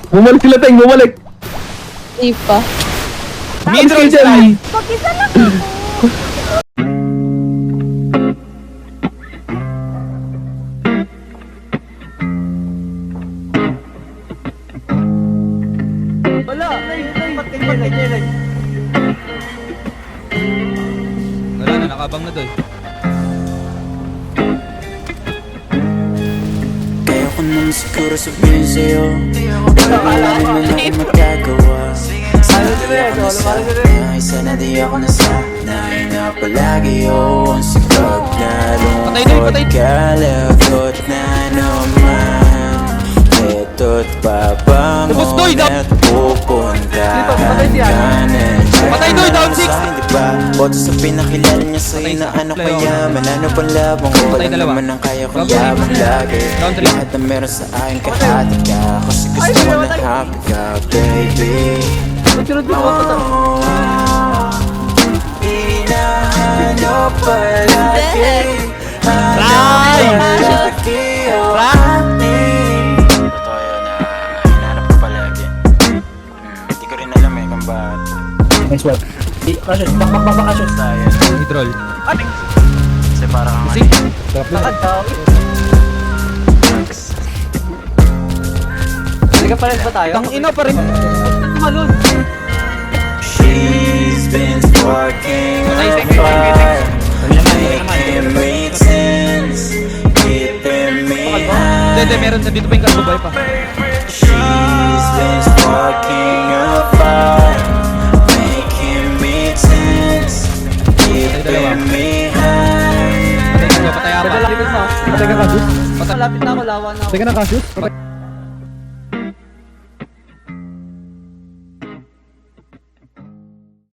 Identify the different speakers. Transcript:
Speaker 1: Bumalik sila, Teng, bumalik.
Speaker 2: Di pa.
Speaker 1: Mid-roll dyan.
Speaker 3: Mag-isa lang ako.
Speaker 4: Wala, Nay.
Speaker 5: Wala na, nakabang na doon.
Speaker 6: Kaya ko naman siguro sabihin sa'yo wala rin na ako magagawa. Sana di ako nasanay, sana di ako nasanay na palagi ang sigag na lungkot ka, lagot na naman. Ito't babangon at pupuntahan ka na dyan.
Speaker 5: Patay doon, down 6!
Speaker 6: Diba? Boto sa pinakilala niya sa'yo na ano kayaman. Ano pang labang ko
Speaker 5: Patay
Speaker 6: lang
Speaker 5: dalawa.
Speaker 6: naman ang kaya kong yaman lagi.
Speaker 5: Down 3.
Speaker 6: Lahat na meron sa akin kahati ka. Kasi gusto mo na happy ka, baby. Hinahanap palagi. Hanap palagi. Totoo yun na hinahanap ko palagi. Hindi ko rin alam kung ba't.
Speaker 1: Nice one. Cassius, back, Cassius.
Speaker 5: Mid-roll.
Speaker 6: Kasi parang ang
Speaker 5: Ising.
Speaker 4: Halika pa rin ba tayo?
Speaker 5: Tang ina pa rin.
Speaker 4: Malun.
Speaker 6: She's been sparking a fire, making me tense, keeping me high.
Speaker 5: Hindi, meron na dito pa yung kalbabay pa.
Speaker 6: She's been sparking a fire, making me tense, keeping me high.
Speaker 5: Patay ka, patay ka pa.
Speaker 4: Tagal lang dito na.
Speaker 1: Patay ka, Cassius.
Speaker 4: Malapit na ako, lawa na ako.
Speaker 1: Patay ka na, Cassius. Patay.